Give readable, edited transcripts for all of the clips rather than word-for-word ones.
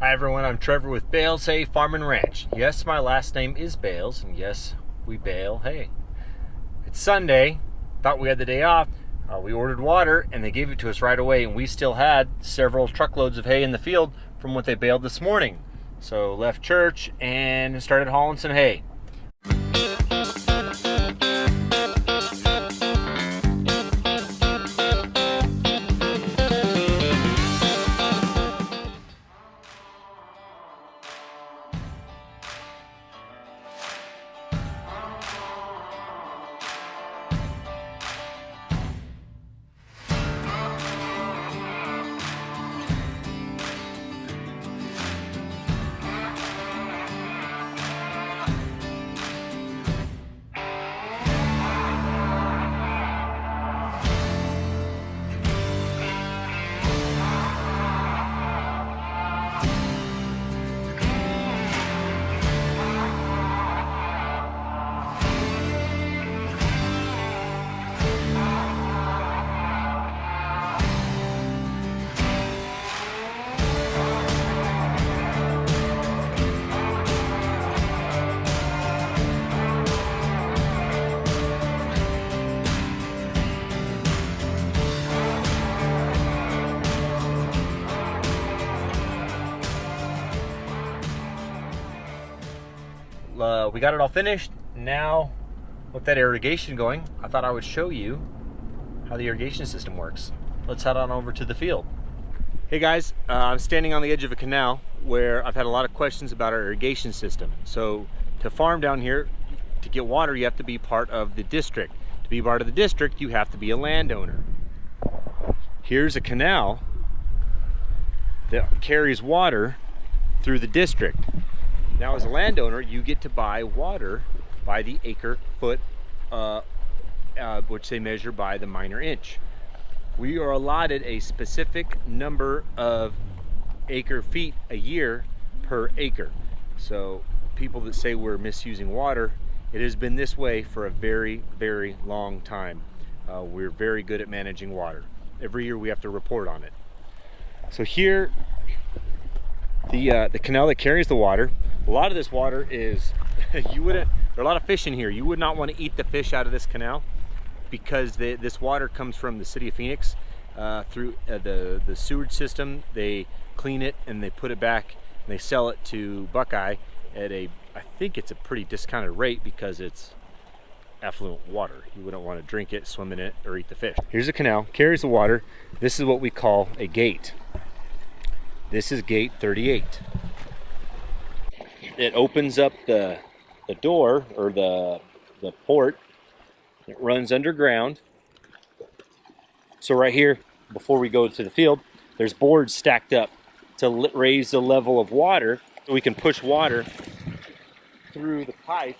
Hi everyone, I'm Trevor with Bales Hay Farm and Ranch. Yes, my last name is Bales, and yes, we bale hay. It's Sunday, thought we had the day off. We ordered water and they gave it to us right away, and we still had several truckloads of hay in the field from what they baled this morning. So left church and started hauling some hay. We got it all finished. Now, with that irrigation going, I thought I would show you how the irrigation system works. Let's head on over to the field. Hey guys, I'm standing on the edge of a canal where I've had a lot of questions about our irrigation system. So to farm down here, to get water, you have to be part of the district. To be part of the district, you have to be a landowner. Here's a canal that carries water through the district. Now, as a landowner, you get to buy water by the acre foot, which they measure by the minor inch. We are allotted a specific number of acre feet a year per acre. So people that say we're misusing water, it has been this way for a very, very long time. We're very good at managing water. Every year we have to report on it. So here, the canal that carries the water, a lot of this water is, there are a lot of fish in here. You would not want to eat the fish out of this canal because this water comes from the city of Phoenix through the sewage system. They clean it and they put it back and they sell it to Buckeye at I think it's a pretty discounted rate because it's affluent water. You wouldn't want to drink it, swim in it, or eat the fish. Here's a canal, carries the water. This is what we call a gate. This is gate 38. It opens up the door, or the port. It runs underground. So right here, before we go to the field, there's boards stacked up to raise the level of water so we can push water through the pipe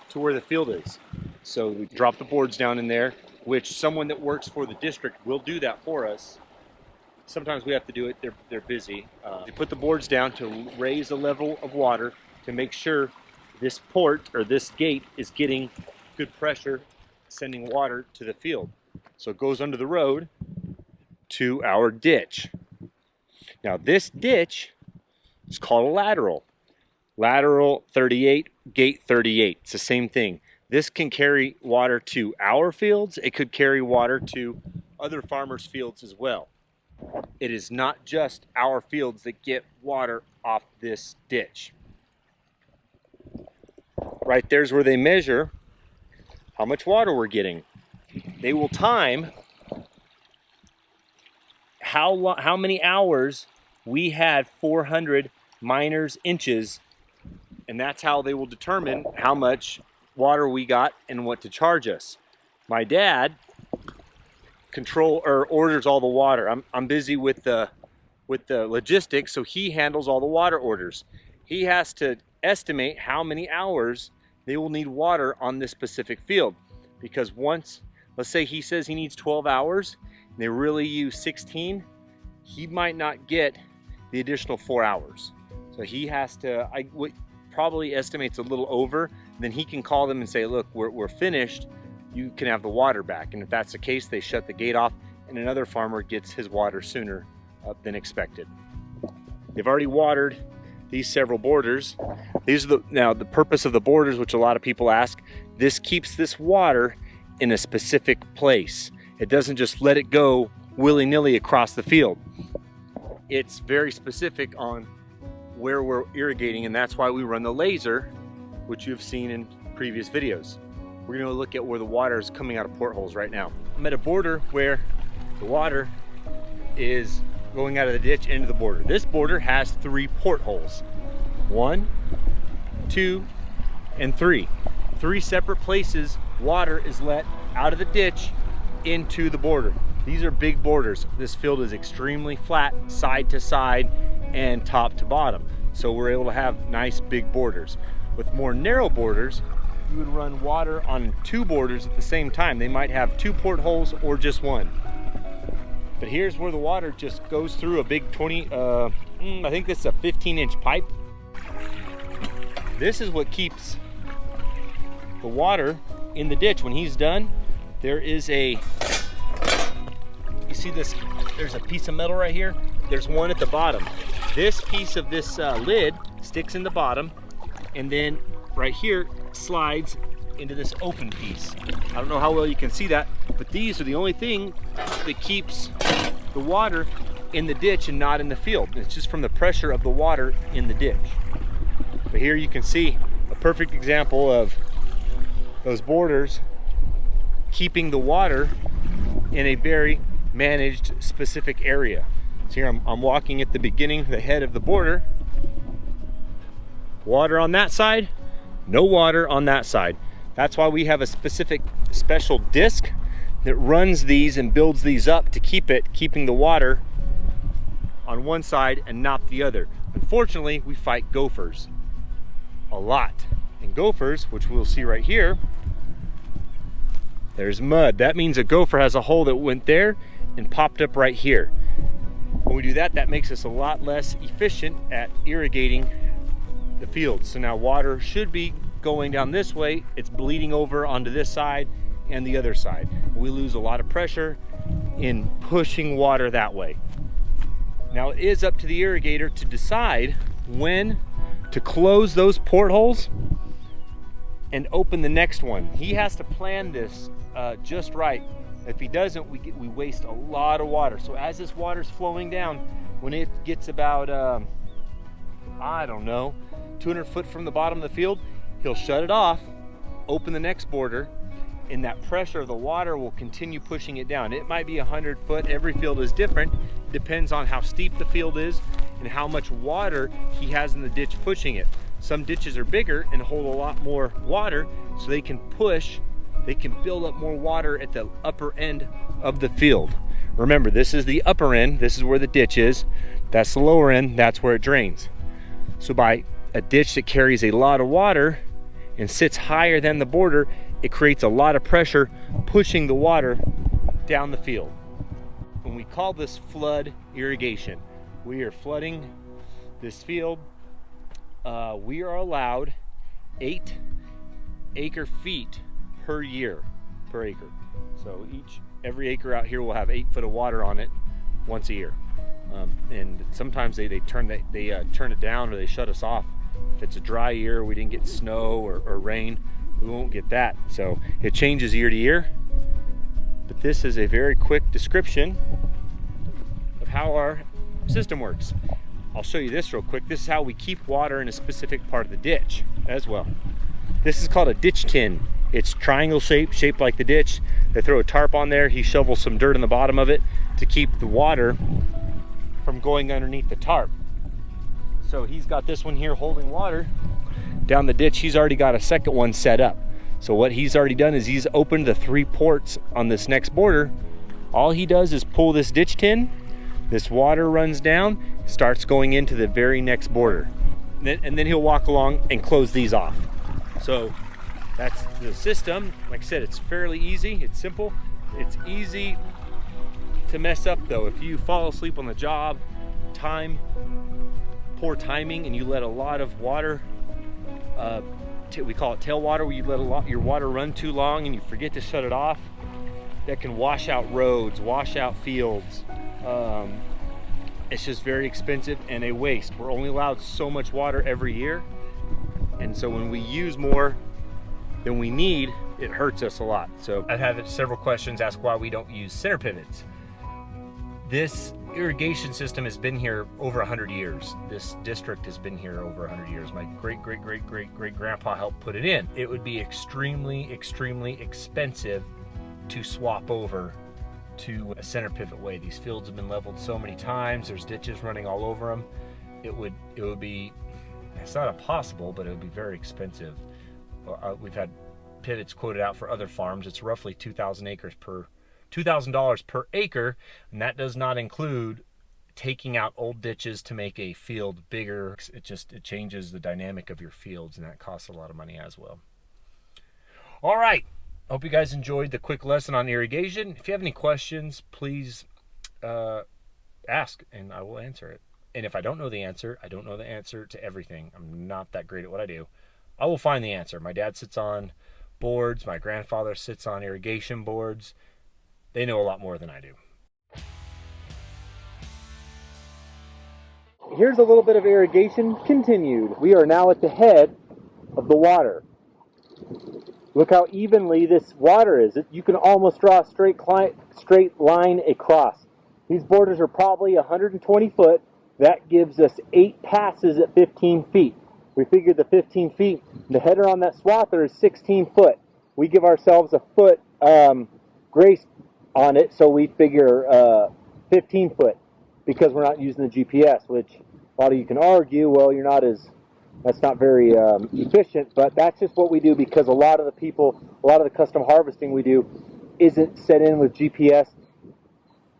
to where the field is. So we drop the boards down in there, which someone that works for the district will do that for us. Sometimes we have to do it, they're busy. They put the boards down to raise the level of water to make sure this port, or this gate, is getting good pressure, sending water to the field. So it goes under the road to our ditch. Now this ditch is called a lateral. Lateral 38, gate 38, it's the same thing. This can carry water to our fields. It could carry water to other farmers' fields as well. It is not just our fields that get water off this ditch. Right there's where they measure how much water we're getting. They will time how many hours we had 400 minors inches, and that's how they will determine how much water we got and what to charge us. My dad orders all the water. I'm busy with the logistics, so he handles all the water orders. He has to estimate how many hours they will need water on this specific field, because once, let's say he says he needs 12 hours and they really use 16, he might not get the additional 4 hours. So he has to, probably estimates a little over, then he can call them and say, look, we're finished, you can have the water back. And if that's the case, they shut the gate off and another farmer gets his water sooner than expected. They've already watered these several borders. These are now the purpose of the borders, which a lot of people ask. This keeps this water in a specific place. It doesn't just let it go willy-nilly across the field. It's very specific on where we're irrigating, and that's why we run the laser, which you've seen in previous videos. We're going to look at where the water is coming out of portholes right now. I'm at a border where the water is going out of the ditch into the border. This border has 3 portholes. 1, 2, and 3. 3 separate places water is let out of the ditch into the border. These are big borders. This field is extremely flat, side to side and top to bottom. So we're able to have nice big borders. With more narrow borders, you would run water on 2 borders at the same time. They might have 2 portholes or just 1. But here's where the water just goes through a big I think this is a 15-inch pipe. This is what keeps the water in the ditch. When he's done, there is you see this, there's a piece of metal right here. There's one at the bottom. This piece of this lid sticks in the bottom, and then right here slides into this open piece. I don't know how well you can see that, but these are the only thing that keeps the water in the ditch and not in the field. It's just from the pressure of the water in the ditch. But here you can see a perfect example of those borders keeping the water in a very managed specific area. So here I'm walking at the beginning, the head of the border. Water on that side, no water on that side. That's why we have a special disc that runs these and builds these up to keeping the water on one side and not the other. Unfortunately, we fight gophers a lot. And gophers, which we'll see right here, there's mud. That means a gopher has a hole that went there and popped up right here. When we do that, that makes us a lot less efficient at irrigating the field. So now water should be going down this way. It's bleeding over onto this side and the other side. We lose a lot of pressure in pushing water that way. Now it is up to the irrigator to decide when to close those portholes and open the next one. He has to plan this just right. If he doesn't, we waste a lot of water. So as this water's flowing down, when it gets about, I don't know, 200 foot from the bottom of the field, he'll shut it off, open the next border, and that pressure of the water will continue pushing it down. It might be 100 foot. Every field is different. It depends on how steep the field is and how much water he has in the ditch pushing it. Some ditches are bigger and hold a lot more water, so they can build up more water at the upper end of the field. Remember, this is the upper end. This is where the ditch is. That's the lower end. That's where it drains. So by a ditch that carries a lot of water and sits higher than the border, it creates a lot of pressure pushing the water down the field. And we call this flood irrigation. We are flooding this field. We are allowed 8 acre feet per year, per acre. So every acre out here will have 8 foot of water on it once a year. And sometimes they turn it down or they shut us off. If it's a dry year, we didn't get snow or rain, we won't get that. So it changes year to year. But this is a very quick description of how our system works. I'll show you this real quick. This is how we keep water in a specific part of the ditch as well. This is called a ditch tin. It's triangle shaped like the ditch. They throw a tarp on there. He shovels some dirt in the bottom of it to keep the water from going underneath the tarp. So he's got this one here holding water down the ditch. He's already got a second one set up. So what he's already done is he's opened the 3 ports on this next border. All he does is pull this ditch tin. This water runs down, starts going into the very next border. And then he'll walk along and close these off. So that's the system. Like I said, it's fairly easy. It's simple. It's easy to mess up though. If you fall asleep on the job, poor timing, and you let a lot of water, we call it tailwater, where you let your water run too long and you forget to shut it off, that can wash out roads, wash out fields, It's just very expensive and a waste. We're only allowed so much water every year. And so when we use more than we need, it hurts us a lot. So I've had several questions ask why we don't use center pivots. This irrigation system has been here over 100 years. This district has been here over 100 years. My great-great-great-great-great-grandpa helped put it in. It would be extremely, extremely expensive to swap over to a center pivot way. These fields have been leveled so many times. There's ditches running all over them. It would be, it's not impossible, but it would be very expensive. We've had pivots quoted out for other farms. It's roughly $2,000 per acre, and that does not include taking out old ditches to make a field bigger. It changes the dynamic of your fields, and that costs a lot of money as well. All right, hope you guys enjoyed the quick lesson on irrigation. If you have any questions, please ask and I will answer it. And if I don't know the answer, I don't know the answer to everything. I'm not that great at what I do. I will find the answer. My dad sits on boards. My grandfather sits on irrigation boards. They know a lot more than I do. Here's a little bit of irrigation continued. We are now at the head of the water. Look how evenly this water is. You can almost draw a straight line across. These borders are probably 120 foot. That gives us 8 passes at 15 feet. We figured the 15 feet, the header on that swather is 16 foot. We give ourselves a foot grace on it, so we figure 15 foot because we're not using the GPS, which a lot of you can argue, well, that's not very efficient, but that's just what we do because a lot of the custom harvesting we do isn't set in with GPS,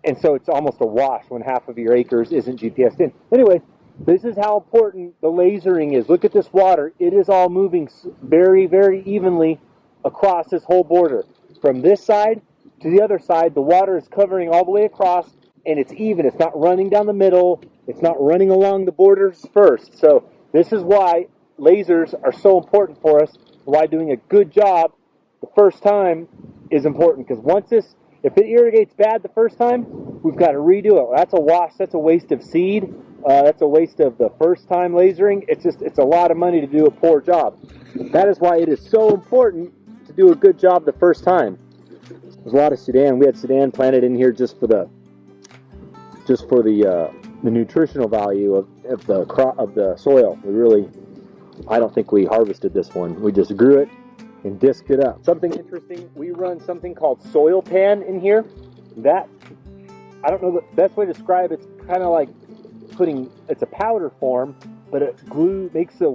and so it's almost a wash when half of your acres isn't GPSed in. Anyway, this is how important the lasering is. Look at this water. It is all moving very, very evenly across this whole border. From this side to the other side, the water is covering all the way across, and it's even. It's not running down the middle. It's not running along the borders first. So this is why lasers are so important for us, why doing a good job the first time is important. Because if it irrigates bad the first time, we've got to redo it. That's a wash. That's a waste of seed. That's a waste of the first time lasering. It's a lot of money to do a poor job. That is why it is so important to do a good job the first time. There's a lot of Sudan. We had Sudan planted in here just for the nutritional value of the soil. I don't think we harvested this one. We just grew it and disked it up. Something interesting, we run something called soil pan in here. That, I don't know the best way to describe it. It's kind of like it's a powder form, but it makes the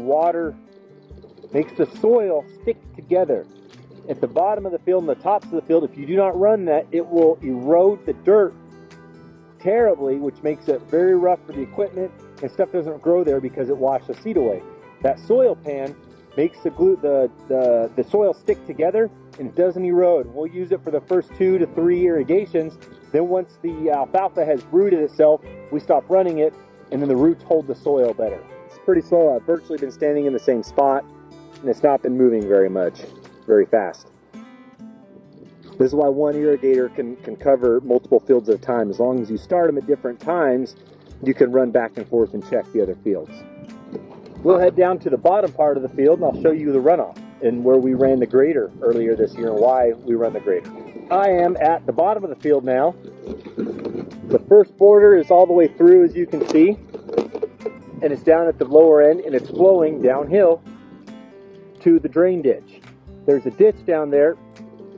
soil stick together. At the bottom of the field and the tops of the field, if you do not run that, it will erode the dirt terribly, which makes it very rough for the equipment, and stuff doesn't grow there because it washed the seed away. That soil pan makes the soil stick together and it doesn't erode. We'll use it for the first 2 to 3 irrigations. Then once the alfalfa has rooted itself, we stop running it, and then the roots hold the soil better. It's pretty slow. I've virtually been standing in the same spot, and it's not been moving very fast. This is why one irrigator can cover multiple fields at a time. As long as you start them at different times, you can run back and forth and check the other fields. We'll head down to the bottom part of the field, and I'll show you the runoff and where we ran the grader earlier this year and why we run the grader. I am at the bottom of the field now. The first border is all the way through, as you can see, and it's down at the lower end, and it's flowing downhill to the drain ditch. There's a ditch down there.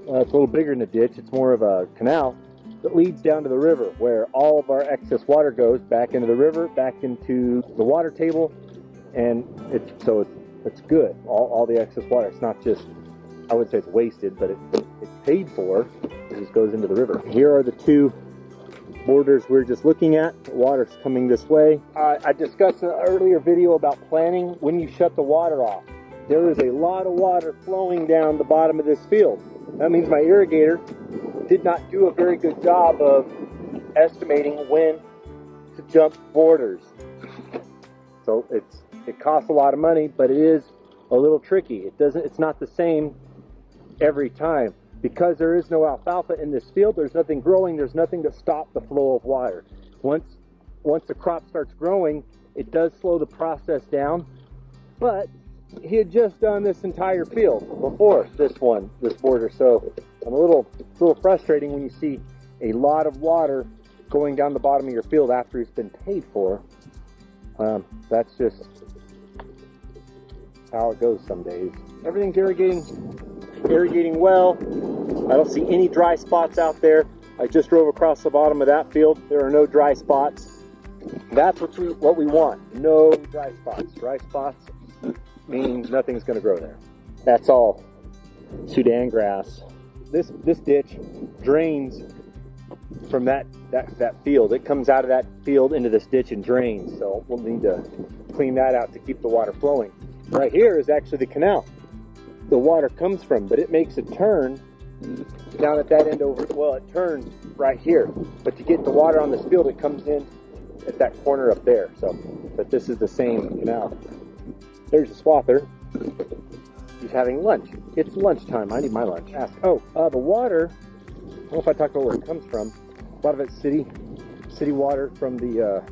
It's a little bigger than a ditch. It's more of a canal that leads down to the river, where all of our excess water goes back into the river, back into the water table, and it's good. All the excess water. It's not just, I wouldn't say it's wasted, but it's paid for. It just goes into the river. Here are the 2 borders we're just looking at. The water's coming this way. I discussed in an earlier video about planning when you shut the water off. There is a lot of water flowing down the bottom of this field. That means my irrigator did not do a very good job of estimating when to jump borders. So it costs a lot of money, but it is a little tricky. It's not the same every time. Because there is no alfalfa in this field, there's nothing growing, there's nothing to stop the flow of water. Once once the crop starts growing, it does slow the process down. But he had just done this entire field before this border. So it's a little frustrating when you see a lot of water going down the bottom of your field after it's been paid for. That's just how it goes some days. Everything's irrigating well. I don't see any dry spots out there. I just drove across the bottom of that field. There are no dry spots. That's what we want. No dry spots. Dry spots means nothing's going to grow there. That's all Sudan grass. This ditch drains from that field. It comes out of that field into this ditch and drains. So we'll need to clean that out to keep the water flowing. Right here is actually the canal the water comes from, but it makes a turn down at that end over. Well, it turns right here, but to get the water on this field, it comes in at that corner up there. So, but this is the same canal. There's a swather. He's having lunch. It's lunchtime. I need my lunch. Ask. Oh, the water. I don't know if I talked about where it comes from. A lot of it's city water from the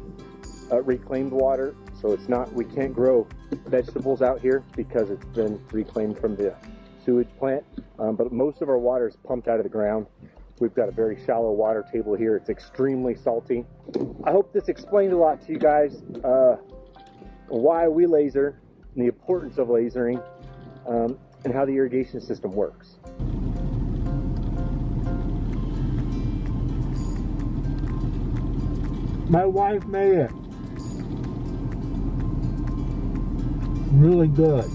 reclaimed water. So it's not. We can't grow vegetables out here because it's been reclaimed from the sewage plant. But most of our water is pumped out of the ground. We've got a very shallow water table here. It's extremely salty. I hope this explained a lot to you guys why we laser and the importance of lasering and how the irrigation system works. My wife made it really good.